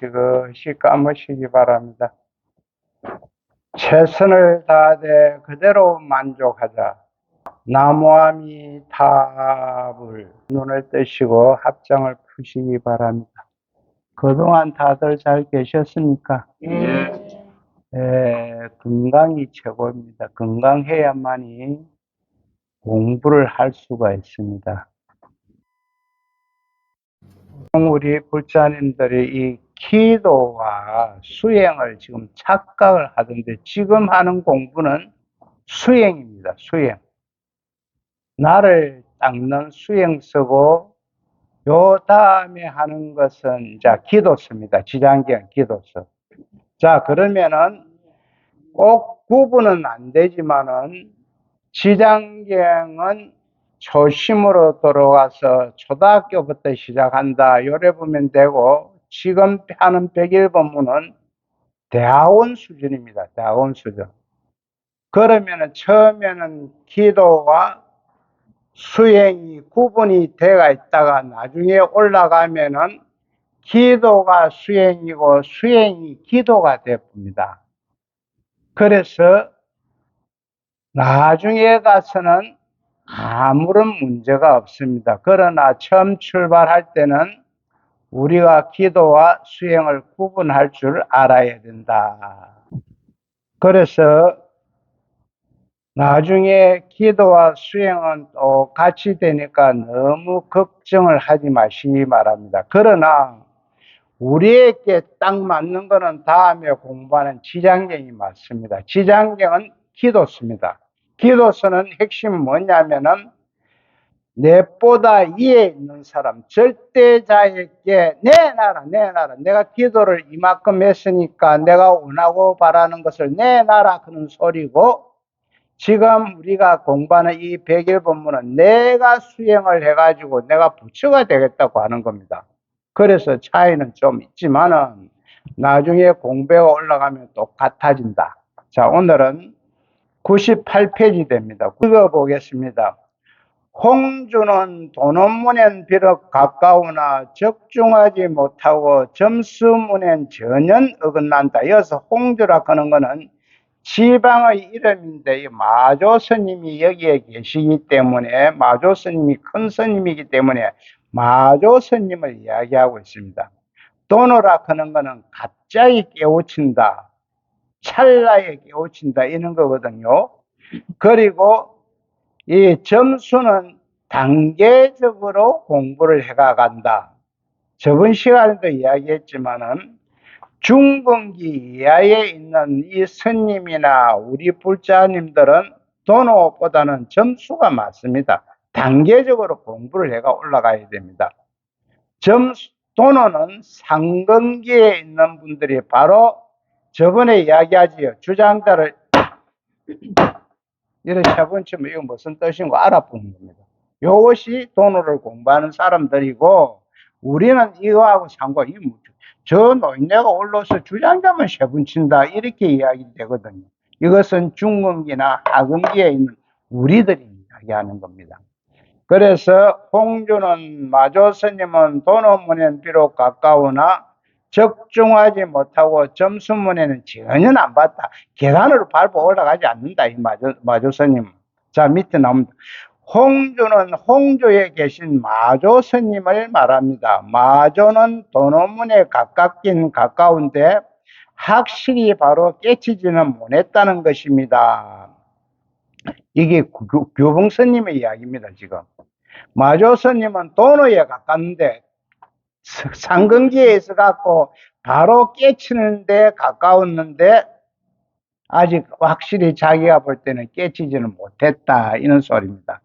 지그시 감으시기 바랍니다. 최선을 다하되 그대로 만족하자. 나무아미타불. 눈을 뜨시고 합장을 푸시기 바랍니다. 그동안 다들 잘 계셨습니까? 건강이 최고입니다. 건강해야만이 공부를 할 수가 있습니다. 우리 불자님들이 이 기도와 수행을 지금 착각을 하던데, 지금 하는 공부는 수행입니다. 수행. 나를 닦는 수행서고, 요 다음에 하는 것은 이제 기도서입니다. 지장경 기도서. 자, 그러면은 꼭 구분은 안 되지만은 지장경은 초심으로 돌아가서 초등학교부터 시작한다, 요래 보면 되고, 지금 하는 101법문은 대학원 수준입니다. 대학원 수준. 그러면은 처음에는 기도와 수행이 구분이 되어 있다가 나중에 올라가면은 기도가 수행이고 수행이 기도가 되었습니다. 그래서 나중에 가서는 아무런 문제가 없습니다. 그러나 처음 출발할 때는 우리가 기도와 수행을 구분할 줄 알아야 된다. 그래서 나중에 기도와 수행은 또 같이 되니까 너무 걱정을 하지 마시기 바랍니다. 그러나 우리에게 딱 맞는 거는 다음에 공부하는 지장경이 맞습니다. 지장경은 기도서입니다. 기도서는 핵심은 뭐냐면은 내보다 위에 있는 사람, 절대자에게 내놔라, 내놔라. 내가 기도를 이만큼 했으니까 내가 원하고 바라는 것을 내놔라, 그런 소리고, 지금 우리가 공부하는 이 101법문은 내가 수행을 해가지고 내가 부처가 되겠다고 하는 겁니다. 그래서 차이는 좀 있지만은 나중에 공부가 올라가면 똑같아진다. 자, 오늘은 98페이지 됩니다. 읽어보겠습니다. 홍주는 돈원문엔 비록 가까우나 적중하지 못하고 점수문엔 전혀 어긋난다. 여기서 홍주라 하는 것은 지방의 이름인데, 마조 스님이 여기에 계시기 때문에, 마조 스님이 큰 스님이기 때문에 마조 스님을 이야기하고 있습니다. 도노라 하는 것은 갑자기 깨우친다, 찰나에 깨우친다, 이런 거거든요. 그리고 이 점수는 단계적으로 공부를 해가간다. 저번 시간에도 이야기했지만은 중근기 이하에 있는 이 스님이나 우리 불자님들은 도노보다는 점수가 맞습니다. 단계적으로 공부를 해가 올라가야 됩니다. 도노는 상근기에 있는 분들이 바로 저번에 이야기하지요. 주장자를 이렇게 해본치면 이거 무슨 뜻인 거 알아보는 겁니다. 이것이 도노를 공부하는 사람들이고, 우리는 이거하고 상관, 저 노인네가 올라서 주장자만 세분친다, 이렇게 이야기 되거든요. 이것은 중근기나 하근기에 있는 우리들이 이야기하는 겁니다. 그래서 홍주는 마조 스님은 도노문엔 비록 가까우나 적중하지 못하고 점수문에는 전혀 안 봤다. 계단으로 밟아 올라가지 않는다, 이 마조 스님. 자, 밑에 나옵니다. 홍주는 홍조에 계신 마조 스님을 말합니다. 마조는 도노문에 가깝긴 가까운데 확실히 바로 깨치지는 못했다는 것입니다. 이게 교봉 스님의 이야기입니다. 지금 마조 스님은 도노에 가깝는데 상근기에 있어 갖고 바로 깨치는 데 가까웠는데 아직 확실히 자기가 볼 때는 깨치지는 못했다, 이런 소리입니다.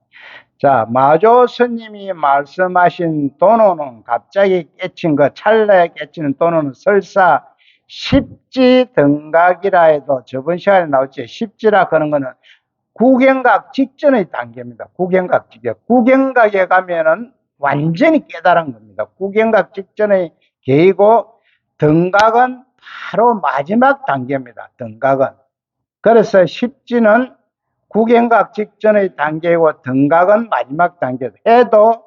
자, 마조 스님이 말씀하신 도노는 갑자기 깨친 것, 찰나에 깨치는 도노는 설사 십지 등각이라 해도, 저번 시간에 나왔지, 십지라 하는 거는 구경각 직전의 단계입니다. 구경각 직전. 구경각에 가면은 완전히 깨달은 겁니다. 구경각 직전의 계이고 등각은 바로 마지막 단계입니다. 등각은. 그래서 십지는 구경각 직전의 단계이고 등각은 마지막 단계. 해도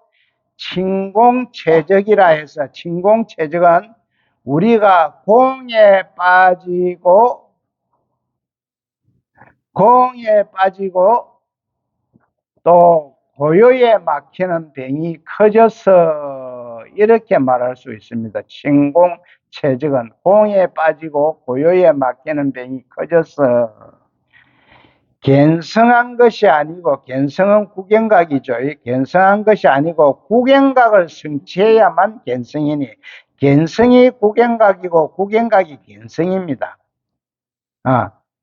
진공최적이라 해서 진공최적은 우리가 공에 빠지고 또 고요에 막히는 병이 커져서 이렇게 말할 수 있습니다. 진공최적은 공에 빠지고 고요에 막히는 병이 커져서 견성한 것이 아니고, 견성은 구경각이죠. 견성한 것이 아니고 구경각을 성취해야만 견성이니, 견성이 구경각이고 구경각이 견성입니다.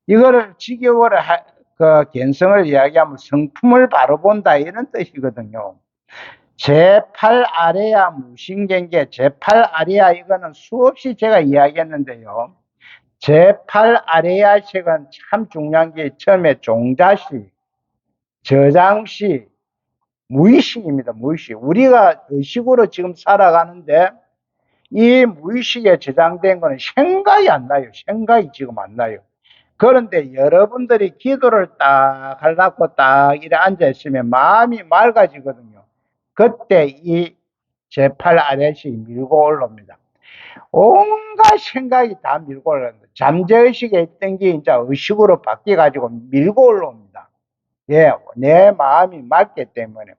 이거를 직역으로 그 견성을 이야기하면 성품을 바로 본다 이런 뜻이거든요. 제8 아래야 무신경계, 제8 아래야 이거는 수없이 제가 이야기했는데요. 제8 아래야식은 참 중요한 게 처음에 종자시, 저장시, 무의식입니다. 무의식. 우리가 의식으로 지금 살아가는데 이 무의식에 저장된 거는 생각이 안 나요. 생각이 지금 안 나요. 그런데 여러분들이 기도를 딱 하려고 딱 이래 앉아있으면 마음이 맑아지거든요. 그때 이 제8 아래식이 밀고 올라옵니다. 온갖 생각이 다 밀고 올라옵니다. 잠재의식에 있던 게 이제 의식으로 바뀌어가지고 밀고 올라옵니다. 예, 내 마음이 맑기 때문에.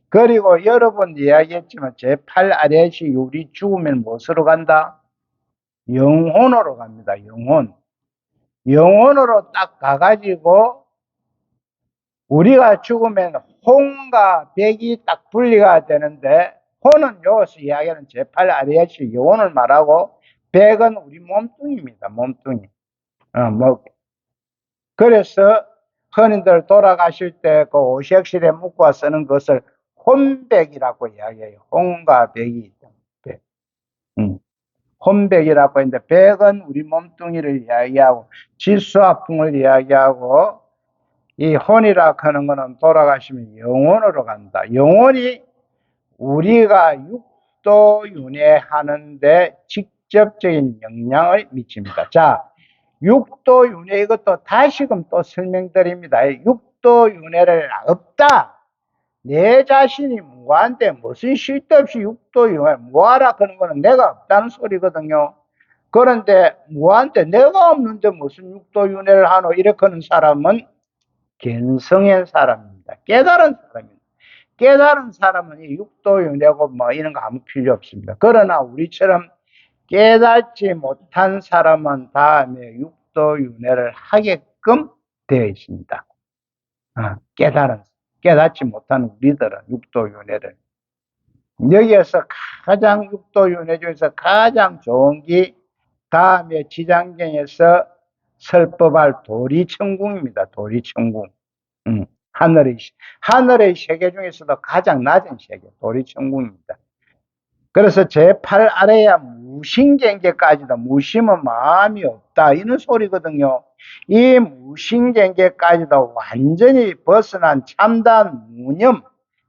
그리고 여러분 이야기했지만 제8 아래식이 우리 죽으면 무엇으로 간다? 영혼으로 갑니다. 영혼. 영혼으로 딱 가가지고 우리가 죽으면 혼과 백이 딱 분리가 되는데, 혼은 여기서 이야기하는 제8 아리아식 영혼을 말하고 백은 우리 몸뚱이입니다. 몸뚱이. 그래서 흔히들 돌아가실 때 그 오색실에 묶어 쓰는 것을 혼백이라고 이야기해요. 혼과 백이 있다. 백. 혼백이라고 했는데, 백은 우리 몸뚱이를 이야기하고 질소화풍을 이야기하고, 이 혼이라 하는 거는 돌아가시면 영혼으로 간다. 영혼이 우리가 육도윤회하는데 직접적인 영향을 미칩니다. 자, 육도윤회 이것도 다시금 또 설명드립니다. 육도윤회를 없다. 내 자신이 무한데 무슨 쓸데없이 육도윤회 뭐하라 하는 거는 내가 없다는 소리거든요. 그런데 무한데 내가 없는데 무슨 육도윤회를 하노 이렇게 하는 사람은 견성한 사람입니다. 깨달은 사람입니다. 깨달은 사람은 이 육도윤회고 뭐 이런 거 아무 필요 없습니다. 그러나 우리처럼 깨닫지 못한 사람은 다음에 육도윤회를 하게끔 되어 있습니다. 깨닫지 못한 우리들은 육도윤회를. 여기에서 가장 육도윤회 중에서 가장 좋은 게 다음에 지장경에서 설법할 도리천궁입니다. 도리천궁. 하늘의 세계 중에서도 가장 낮은 세계, 도리천궁입니다. 그래서 제8 아래야 무신경계까지도, 무심은 마음이 없다 이런 소리거든요. 이 무신경계까지도 완전히 벗어난 참단 무념,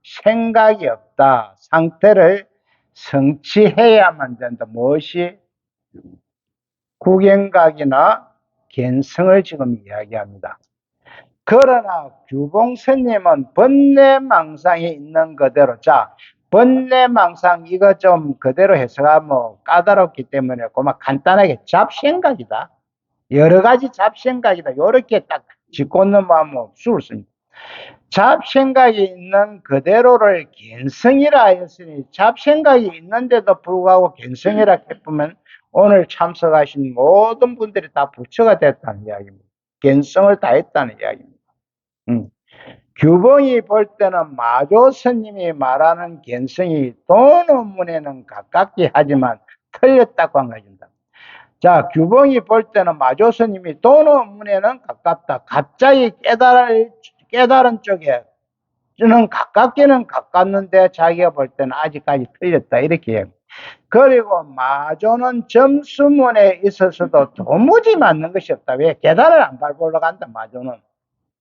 생각이 없다 상태를 성취해야만 된다. 무엇이? 구경각이나 견성을 지금 이야기합니다. 그러나 규봉스님은 번뇌망상이 있는 그대로, 자, 번뇌망상 이거 좀 그대로 해석하면 까다롭기 때문에 그만 간단하게 잡생각이다. 여러 가지 잡생각이다. 이렇게 딱 짚고 넘어가면 수습니다. 잡생각이 있는 그대로를 견성이라 했으니 잡생각이 있는데도 불구하고 견성이라 해보면 오늘 참석하신 모든 분들이 다 부처가 됐다는 이야기입니다. 견성을 다 했다는 이야기입니다. 규봉이 볼 때는 마조 스님이 말하는 견성이 도노문에는 가깝게 하지만 틀렸다고 한 것입니다. 자, 규봉이 볼 때는 마조 스님이 도노문에는 가깝다. 갑자기 깨달은 쪽에는 가깝기는 가깝는데 자기가 볼 때는 아직까지 틀렸다. 이렇게 해요. 그리고 마조는 점수문에 있어서도 도무지 맞는 것이 없다. 왜? 계단을 안 밟고 올라간다. 마조는.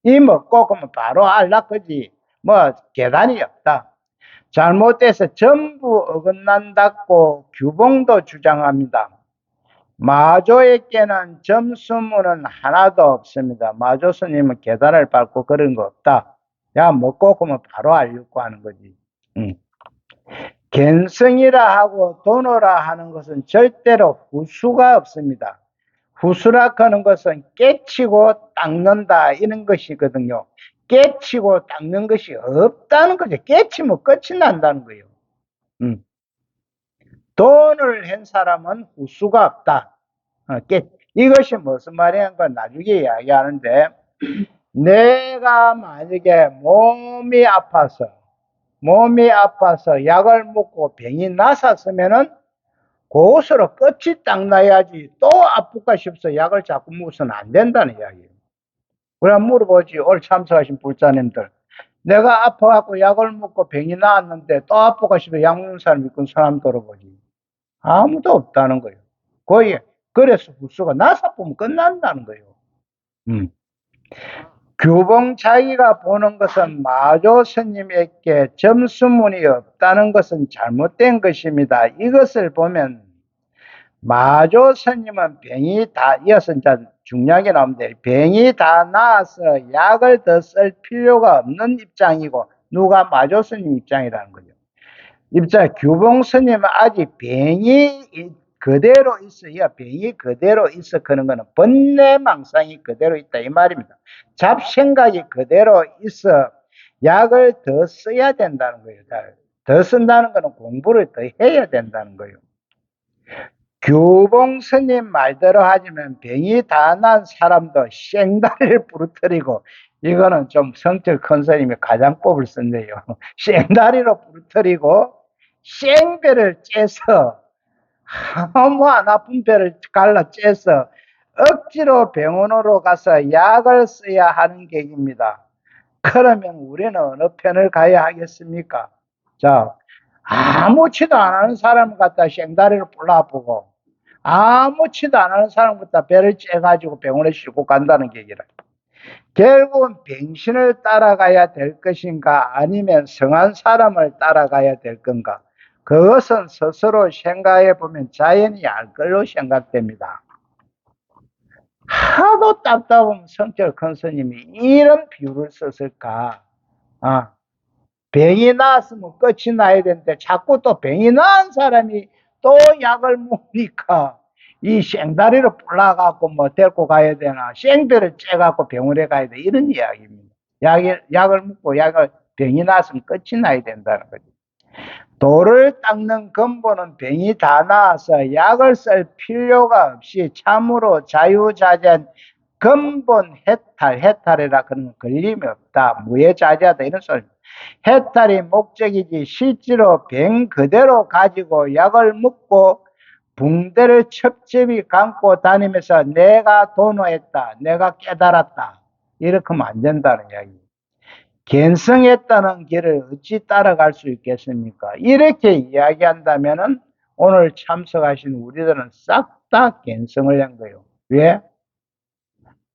이 먹고 그러면 바로 알라 그지. 뭐 계단이 없다. 잘못돼서 전부 어긋난다고 규봉도 주장합니다. 마조에게는 점수문은 하나도 없습니다. 마조 스님은 계단을 밟고 그런 거 없다. 야, 먹고 그러면 바로 알려고 하는 거지. 갠성이라 하고 도노라 하는 것은 절대로 후수가 없습니다. 후수라 하는 것은 깨치고 닦는다 이런 것이거든요. 깨치고 닦는 것이 없다는 거죠. 깨치면 끝이 난다는 거예요. 돈을 한 사람은 후수가 없다. 이것이 무슨 말이냐는 건 나중에 이야기하는데, 내가 만약에 몸이 아파서 약을 먹고 병이 났었으면은 그것으로 끝이 딱 나야지 또 아플까 싶어서 약을 자꾸 먹어서는 안 된다는 이야기예요. 그래 물어보지. 오늘 참석하신 불자님들, 내가 아파갖고 약을 먹고 병이 나았는데 또 아플까 싶어서 약 먹는 사람 있건 사람 들어보지. 아무도 없다는 거예요. 거의 그래서 후수가 나서 아프면 끝난다는 거예요. 규봉 자기가 보는 것은 마조 스님에게 점수문이 없다는 것은 잘못된 것입니다. 이것을 보면 마조 스님은 병이 다, 이어서 이제 중요하게 나오는데, 병이 다 나아서 약을 더 쓸 필요가 없는 입장이고, 누가 마조 스님 입장이라는 거죠. 규봉 스님은 아직 병이 그대로 있어야, 병이 그대로 있어 그런 거는 번뇌망상이 그대로 있다 이 말입니다. 잡생각이 그대로 있어 약을 더 써야 된다는 거예요. 더 쓴다는 거는 공부를 더 해야 된다는 거예요. 규봉 스님 말대로 하자면 병이 다 난 사람도 쌩다리를 부러뜨리고, 이거는 좀 성질 큰 스님이 가장법을 쓴대요. 쌩다리로 부러뜨리고 생배를 째서, 아무 안 아픈 배를 갈라 째서 억지로 병원으로 가서 약을 써야 하는 객입니다. 그러면 우리는 어느 편을 가야 하겠습니까? 자, 아무치도 안 하는 사람 갖다 생다리를 불러보고, 아무치도 안 하는 사람 갖다 배를 째가지고 병원에 싣고 간다는 객이라. 결국은 병신을 따라가야 될 것인가, 아니면 성한 사람을 따라가야 될 건가? 그것은 스스로 생각해 보면 자연히 알 걸로 생각됩니다. 하도 답답하면 성격 큰 스님이 이런 비유를 썼을까? 병이 나았으면 끝이 나야 되는데 자꾸 또 병이 나은 사람이 또 약을 먹으니까 이 생다리를 불러갖고 뭐 데리고 가야 되나, 생배를 째갖고 병원에 가야 돼, 이런 이야기입니다. 약을 먹고 병이 났으면 끝이 나야 된다는 거죠. 돌을 닦는 근본은 병이 다 나아서 약을 쓸 필요가 없이 참으로 자유자재한 근본 해탈이라 그런 걸림이 없다. 무해자재하다 이런 소리. 해탈이 목적이지 실제로 병 그대로 가지고 약을 먹고 붕대를 첩첩이 감고 다니면서 내가 도노했다, 내가 깨달았다, 이렇게 하면 안 된다는 이야기. 갠성했다는 길을 어찌 따라갈 수 있겠습니까? 이렇게 이야기한다면은 오늘 참석하신 우리들은 싹 다 갠성을 한 거예요. 왜?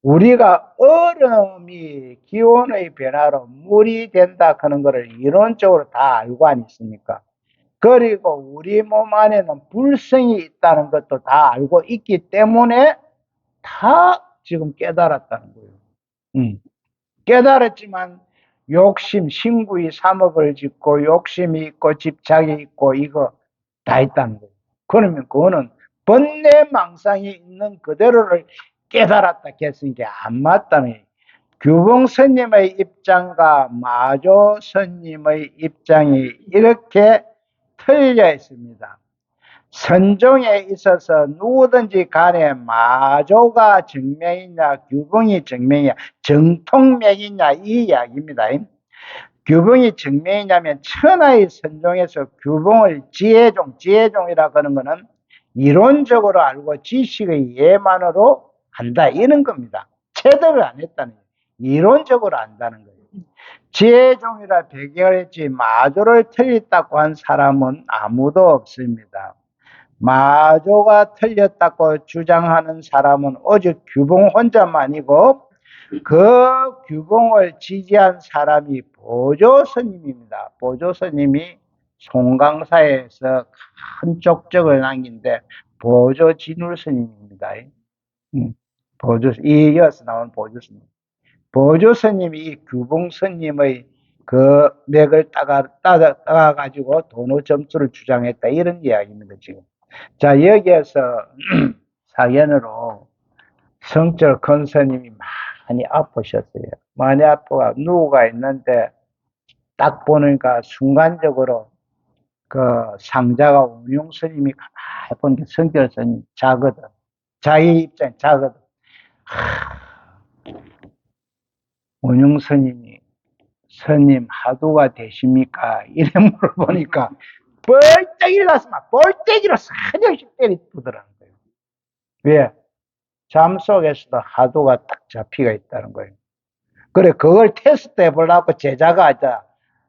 우리가 얼음이 기온의 변화로 물이 된다 하는 것을 이론적으로 다 알고 안 있습니까? 그리고 우리 몸 안에는 불성이 있다는 것도 다 알고 있기 때문에 다 지금 깨달았다는 거예요. 깨달았지만 욕심, 신구이 3억을 짓고 욕심이 있고 집착이 있고 이거 다 있다는 거예요. 그러면 그거는 번뇌망상이 있는 그대로를 깨달았다 했으니까 안 맞다는 거예요. 규봉 스님의 입장과 마조 스님의 입장이 이렇게 틀려 있습니다. 선종에 있어서 누구든지 간에 마조가 정명이냐 규봉이 정명이냐 정통맥이냐 이 이야기입니다. 규봉이 정명이냐면 천하의 선종에서 규봉을 지혜종이라고 하는 것은 이론적으로 알고 지식의 예만으로 한다 이런 겁니다. 제대로 안 했다는 거예요. 이론적으로 안다는 거예요. 지혜종이라 배경을 했지 마조를 틀렸다고 한 사람은 아무도 없습니다. 마조가 틀렸다고 주장하는 사람은 오직 규봉 혼자만이고, 그 규봉을 지지한 사람이 보조 스님입니다. 보조 스님이 송강사에서 큰 족적을 남긴데 보조 진울 스님입니다. 보조, 이어서 나온 보조 스님. 보조 스님이 이 규봉 스님의 그 맥을 따가지고 도노 점수를 주장했다. 이런 이야기입니다, 지금. 자, 여기에서 사견으로 성철 큰 스님이 많이 아프셨어요. 많이 아프가 누우가 있는데 딱 보니까 순간적으로 그 상자가 원용 스님이 가만히 보니까 성철 스님 자거든. 자기 입장에 자거든. 원용 스님이 스님 하도가 되십니까? 이래 물어보니까 벌떡 일어나서 막 벌떼기로 사냥씩 때리더라는 거예요. 왜? 잠 속에서도 하도가 딱 잡히가 있다는 거예요. 그래, 그걸 테스트 해보려고 제자가 하자.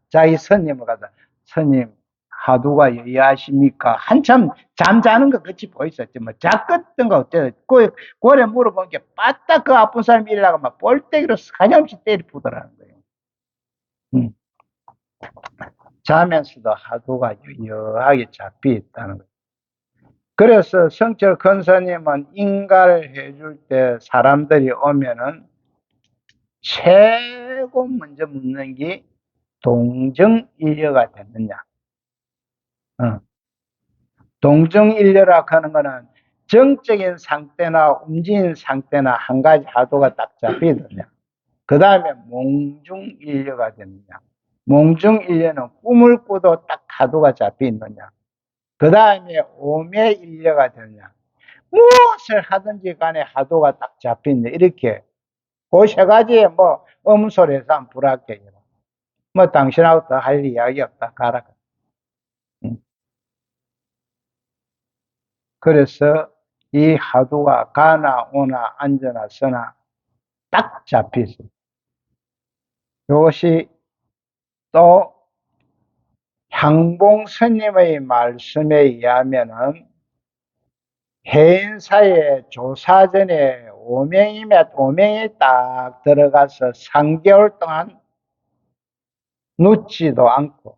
자기 스님을 가다. 스님, 하도가 여의하십니까? 한참 잠자는 것 같이 보였었지. 뭐, 자껐던 거 어때요? 고래 물어본 게 빠딱 그 아픈 사람이 일어나고 막 볼때기로 사냥씩 때리더라는 거예요. 자면서도 하도가 유효하게 잡혀 있다는 거예요. 그래서 성철 큰스님은 인가를 해줄 때 사람들이 오면은 최고 먼저 묻는 게 동정일려가 됐느냐. 동정일려라 하는 거는 정적인 상태나 움직이는 상태나 한 가지 하도가 딱 잡히느냐. 그 다음에 몽중일려가 됐느냐. 몽중일려는 꿈을 꾸도 딱 하도가 잡혀있느냐. 그 다음에 오매일려가 되느냐. 무엇을 하든지 간에 하도가 딱 잡혀있느냐. 이렇게 그 세 가지에 뭐 음소리에서 한 불합격이라. 뭐 당신하고 더 할 이야기 없다. 가라. 그래서 이 하도가 가나 오나 앉으나 서나 딱 잡히죠. 이것이 또 향봉 스님의 말씀에 의하면은 해인사의 조사전에 오명이 딱 들어가서 3개월 동안 눕지도 않고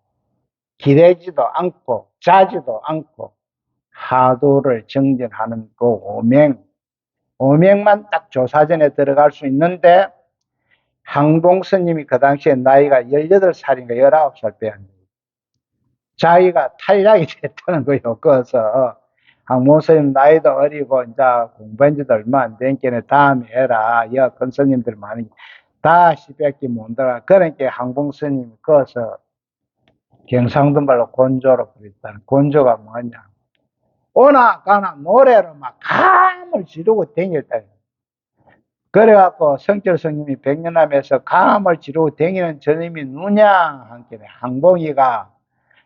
기대지도 않고 자지도 않고 하도를 정진하는 그 오명만 딱 조사전에 들어갈 수 있는데 항봉 스님이 그 당시에 나이가 18살인가 19살 빼앗는 자기가 탈락이 됐다는 거예요. 그래서 항봉 스님 나이도 어리고 이제 공부한 지도 얼마 안 된 게네 다음에 해라. 큰 스님들 많이 다 10백기 못 들어가. 그러니까 항봉 스님이 거기서 경상도 말로 곤조로 부르다는 곤조가 뭐냐. 오나 가나 노래로 막 감을 지르고 다녔다. 그래갖고 성철 스님이 백년암에서 감을 지르고 다니는 저님이 누냐 한께네 항봉이가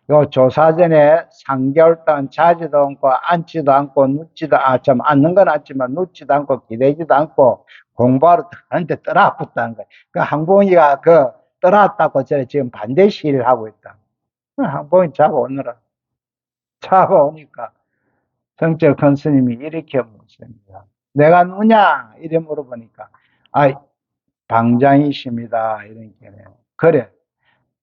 요 조사전에 3개월 동안 자지도 않고 앉지도 않고 눕지도 참 앉는 건 앉지만 눕지도 않고 기대지도 않고 공부하러 하는데 떠나붙다는 거야. 그 항봉이가 그 떠났다고 저래 지금 반대 시위를 하고 있다. 항봉이 잡아오느라 잡아오니까 성철 큰 스님이 이렇게 묻습니다. 내가 누냐? 이래 물어보니까, 방장이십니다. 이런 게네요. 그래.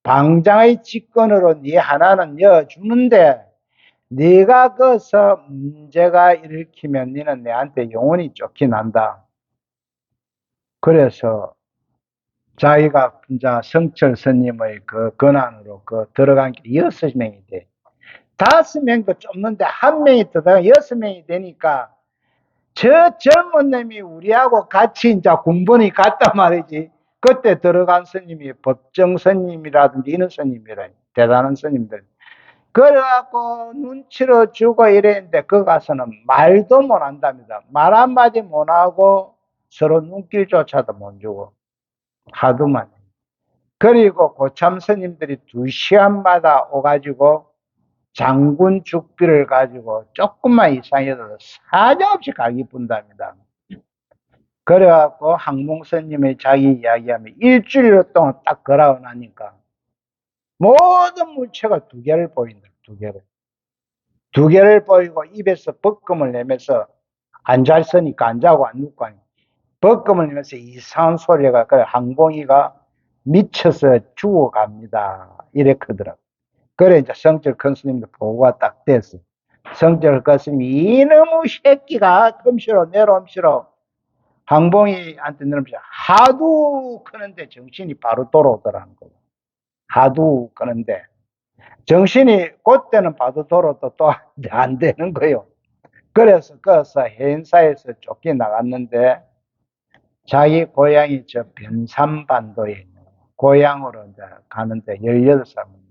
방장의 직권으로 네 하나는 여주는데, 네가 거기서 문제가 일으키면 너는 내한테 영원히 쫓겨난다. 그래서 자기가 이제 성철 스님의 그 권한으로 들어간 게 6명이 돼. 5명도 쫓는데 1명이 들어가 6명이 되니까 저 젊은 놈이 우리하고 같이 이제 군번이 갔단 말이지. 그때 들어간 스님이 법정 스님이라든지 이런 스님이라 대단한 스님들. 그래갖고 눈치를 주고 이랬는데 그 가서는 말도 못 한답니다. 말 한마디 못 하고 서로 눈길조차도 못 주고 하도만. 그리고 고참 스님들이 2시간마다 오가지고 장군 죽비를 가지고 조금만 이상해도 사정없이 가기 분답니다. 그래갖고 항봉 스님의 자기 이야기하면 일주일 동안 딱 걸어오 나니까 모든 물체가 2개를 보인다. 2개를. 2개를 보이고 입에서 벅금을 내면서 안 잘 쓰니까 안 자고 안 눕고 하니까 벅금을 내면서 이상한 소리가 그래 항봉이가 미쳐서 죽어갑니다. 이랬거더라고. 그래, 이제 성질 큰 스님도 보고가 딱 됐어. 성질 큰 스님이 이놈의 새끼가 금시로 내려옴시로 황봉이한테 내려옴시로 하도 크는데 정신이 바로 돌아오더라는 거예요. 하도 크는데. 정신이 그때는 바로 돌아도 또 안 되는 거예요. 그래서 거기서 해인사에서 쫓겨나갔는데 자기 고향이 저 변산반도에 있는 거예요. 고향으로 이제 가는데 18살인데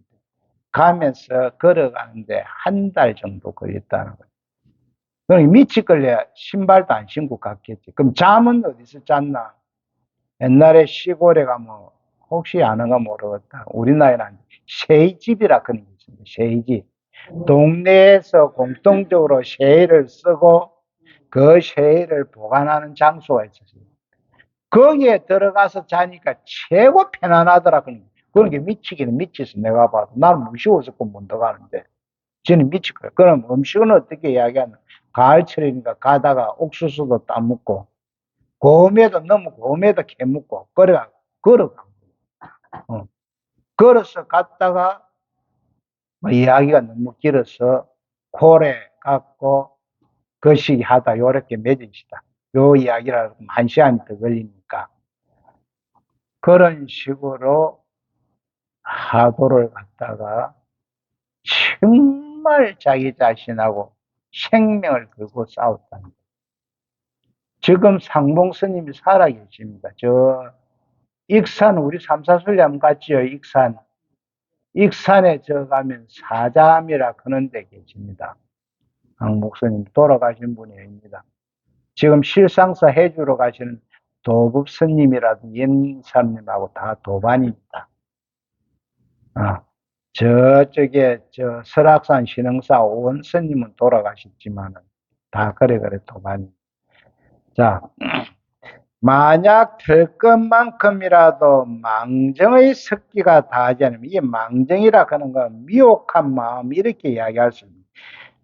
가면서 걸어가는데 한 달 정도 걸렸다는 거예요. 그럼 미치 걸려 신발도 안 신고 갔겠지. 그럼 잠은 어디서 잤나? 옛날에 시골에 가면 혹시 아는가 모르겠다. 우리 나이는 쇠집이라 그런 게 있습니다. 쇠집. 동네에서 공통적으로 쇠를 쓰고 그 쇠를 보관하는 장소가 있었어요. 거기에 들어가서 자니까 최고 편안하더라. 그런 게 미치기는 미치서 내가 봐도 나는 무시워서 못 들어가는데 저는 미칠 거예요. 그럼 음식은 어떻게 이야기하나? 가을철이니까 가다가 옥수수도 따먹고 고음에도 너무 고음에도 캐먹고 걸어가. 걸어서 갔다가 뭐 이야기가 너무 길어서 고래 갖고 거시기 하다 요렇게 맺으시다. 요 이야기를 한 시간이 더 걸리니까 그런 식으로 하도를 갖다가 정말 자기 자신하고 생명을 걸고 싸웠다는 거예요. 지금 상봉 스님이 살아 계십니다. 저 익산 우리 삼사순례 갔지요. 익산에 저 가면 사자암이라 그런 데 계십니다. 목사님 돌아가신 분입니다. 지금 실상사 해주러 가시는 도급 스님이라도 옛사님하고 다 도반입니다. 저쪽에 저 설악산 신흥사 온 스님은 돌아가셨지만은 다 그래 도반입니다. 자, 만약 될 것만큼이라도 망정의 습기가 다하지 않으면 이게 망정이라 하는 건 미혹한 마음 이렇게 이야기할 수 있습니다.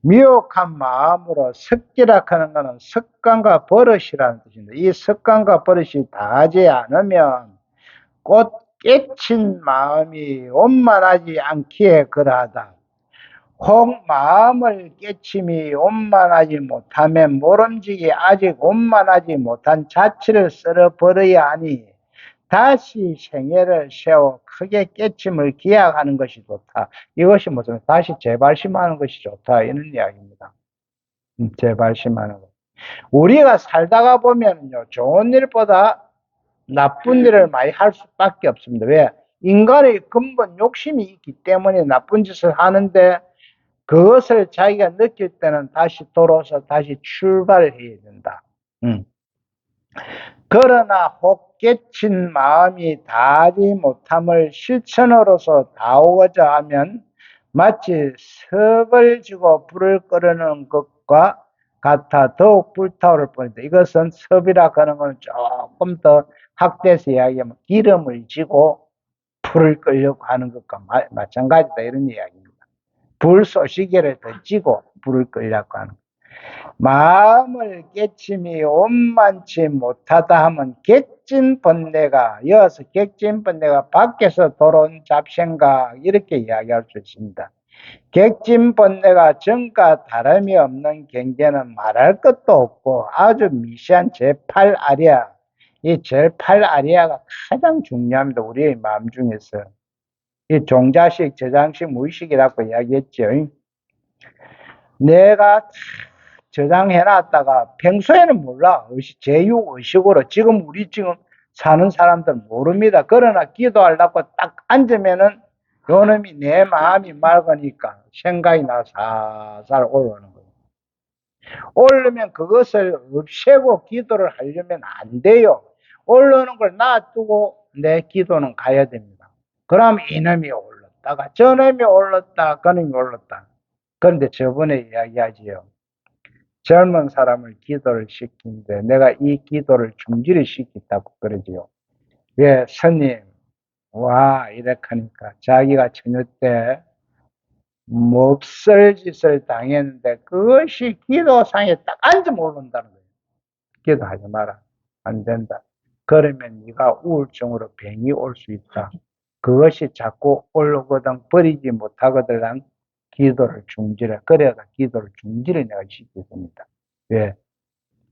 미혹한 마음으로 습기라 하는 것은 습관과 버릇이라는 뜻입니다. 이 습관과 버릇이 다하지 않으면 꽃 깨친 마음이 원만하지 않기에 그러하다. 혹 마음을 깨침이 원만하지 못하면 모름지기 아직 원만하지 못한 자취를 썰어버려야 하니 다시 생애를 세워 크게 깨침을 기약하는 것이 좋다. 이것이 무슨 다시 재발심하는 것이 좋다 이런 이야기입니다. 재발심하는 것. 우리가 살다가 보면요 좋은 일보다 나쁜 일을 많이 할 수밖에 없습니다. 왜? 인간의 근본 욕심이 있기 때문에 나쁜 짓을 하는데 그것을 자기가 느낄 때는 다시 돌아서 다시 출발을 해야 된다. 그러나 혹 깨친 마음이 다하지 못함을 실천으로서 다오고자 하면 마치 섭을 지고 불을 끄르는 것과 같아 더욱 불타오를 뻔했다. 이것은 섭이라 하는 것은 조금 더 학대해서 이야기하면 기름을 지고 불을 끌려고 하는 것과 마찬가지다 이런 이야기입니다. 불 소시계를 더 찌고 불을 끌려고 하는 마음을 깨침이 원만치 못하다 하면 객진 번뇌가 이어서 객진 번뇌가 밖에서 돌아온 잡생각 이렇게 이야기할 수 있습니다. 객진 번뇌가 전과 다름이 없는 경계는 말할 것도 없고 아주 미세한 제8아리아 이 제8아리아가 가장 중요합니다. 우리의 마음 중에서 이 종자식, 저장식, 무의식이라고 이야기했죠. 내가 저장해놨다가 평소에는 몰라. 제육의식으로 지금 우리 지금 사는 사람들 모릅니다. 그러나 기도하려고 딱 앉으면은 요놈이 내 마음이 맑으니까 생각이 나 살살 올라오는 거예요. 오르면 그것을 없애고 기도를 하려면 안 돼요. 올라오는 걸 놔두고 내 기도는 가야 됩니다. 그럼 이놈이 올랐다가 저놈이 올랐다 그놈이 올랐다. 그런데 저번에 이야기하지요. 젊은 사람을 기도를 시키는데 내가 이 기도를 중지를 시켰다고 그러지요. 왜 스님 와 이렇게 하니까 자기가 처녀 때 몹쓸 짓을 당했는데 그것이 기도상에 딱 앉으면 오른다는 거예요. 기도하지 마라. 안 된다. 그러면 네가 우울증으로 병이 올 수 있다. 그것이 자꾸 올라오거든 버리지 못하거든 난 기도를 중지를 그래가 기도를 중지를 내가 시켰습니다. 왜?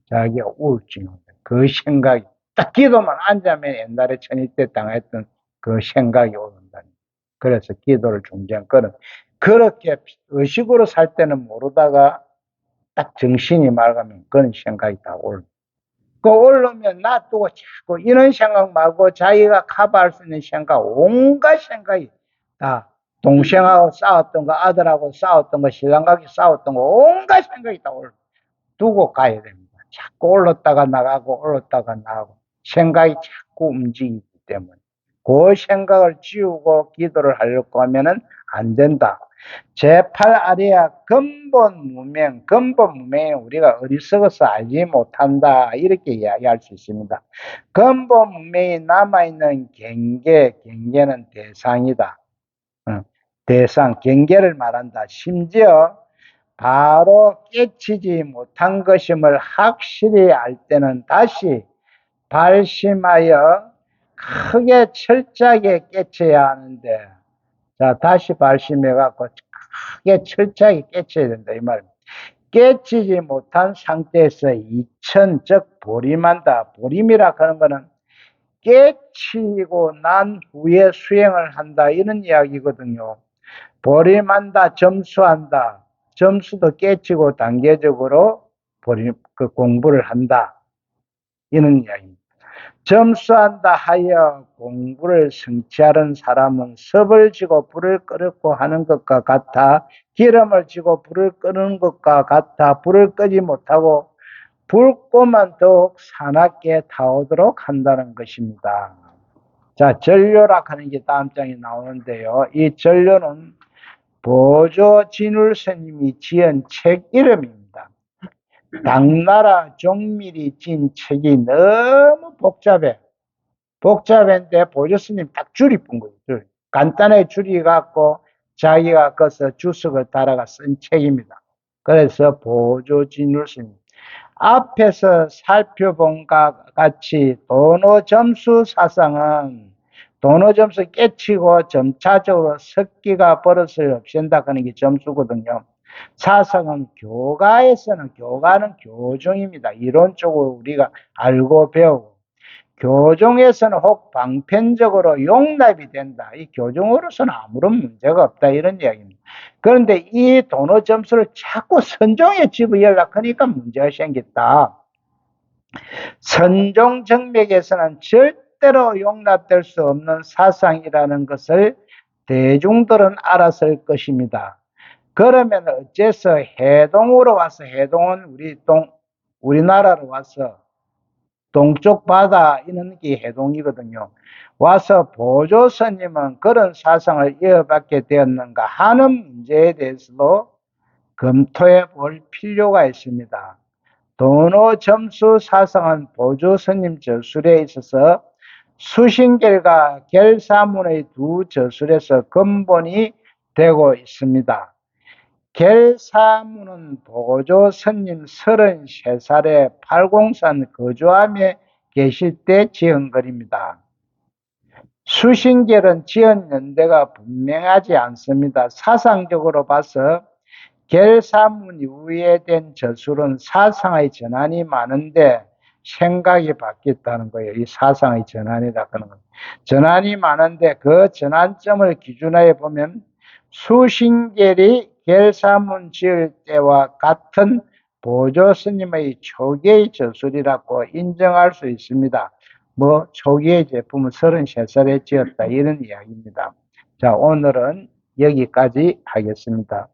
자기가 우울증이 온다. 그 생각이 딱 기도만 앉으면 옛날에 천일 때 당했던 그 생각이 오는다. 그래서 기도를 중지한 거는 그렇게 의식으로 살 때는 모르다가 딱 정신이 맑으면 그런 생각이 다 올라. 그 올라오면 놔두고 자꾸 이런 생각 말고 자기가 커버할 수 있는 생각, 온갖 생각이 다 동생하고 싸웠던 거, 아들하고 싸웠던 거, 신랑하고 싸웠던 거, 온갖 생각이 다 올라. 두고 가야 됩니다. 자꾸 올랐다가 나가고 올랐다가 나가고 생각이 자꾸 움직이기 때문에 그 생각을 지우고 기도를 하려고 하면은 안 된다. 제8아리아 근본무명, 근본무명이 우리가 어리석어서 알지 못한다 이렇게 이야기할 수 있습니다. 근본무명이 남아있는 경계는 대상이다. 대상, 경계를 말한다. 심지어 바로 깨치지 못한 것임을 확실히 알 때는 다시 발심하여 크게 철저하게 깨쳐야 하는데, 자, 다시 발심해갖고 크게 철저하게 깨쳐야 된다, 이 말입니다. 깨치지 못한 상태에서 이천, 즉, 보림한다. 보림이라 하는 거는 깨치고 난 후에 수행을 한다, 이런 이야기거든요. 보림한다, 점수한다. 점수도 깨치고 단계적으로 공부를 한다. 이런 이야기입니다. 점수한다 하여 공부를 성취하는 사람은 섭을 지고 불을 끄려고 하는 것과 같아 기름을 지고 불을 끄는 것과 같아 불을 끄지 못하고 불꽃만 더욱 사납게 타오도록 한다는 것입니다. 자, 전료라 하는 게 다음 장에 나오는데요. 이 전료는 보조 진울 스님이 지은 책 이름입니다. 당나라 종밀이 진 책이 너무 복잡해. 복잡한데 보조 스님 딱 줄이 뿐 거예요. 간단하게 줄이 갖고 자기가 거기서 주석을 달아가 쓴 책입니다. 그래서 보조 진울 스님. 앞에서 살펴본 것 같이 도노점수 사상은 도노점수 깨치고 점차적으로 습기가 버릇을 없앤다 하는 게 점수거든요. 사상은 교가에서는 교가는 교종입니다. 이론적으로 우리가 알고 배우고 교종에서는 혹 방편적으로 용납이 된다. 이 교종으로서는 아무런 문제가 없다. 이런 이야기입니다. 그런데 이 도노 점수를 자꾸 선종에 집어넣으려고 하니까 문제가 생겼다. 선종 정맥에서는 절대로 용납될 수 없는 사상이라는 것을 대중들은 알았을 것입니다. 그러면 어째서 해동으로 와서, 해동은 우리나라로 와서 동쪽 바다 이런 게 해동이거든요. 와서 보조 스님은 그런 사상을 이어받게 되었는가 하는 문제에 대해서도 검토해 볼 필요가 있습니다. 도노 점수 사상은 보조 스님 저술에 있어서 수신결과 결사문의 두 저술에서 근본이 되고 있습니다. 결사문은 보조 스님 33살에 팔공산 거주함에 계실 때 지은 글입니다. 수신결은 지은 연대가 분명하지 않습니다. 사상적으로 봐서 결사문 이후에 된 저술은 사상의 전환이 많은데 생각이 바뀌었다는 거예요. 이 사상의 전환이라 하는 건. 전환이 많은데 그 전환점을 기준하여 보면 수신결이 결사문 지을 때와 같은 보조 스님의 초기의 저술이라고 인정할 수 있습니다. 뭐 초기의 제품은 33살에 지었다 이런 이야기입니다. 자, 오늘은 여기까지 하겠습니다.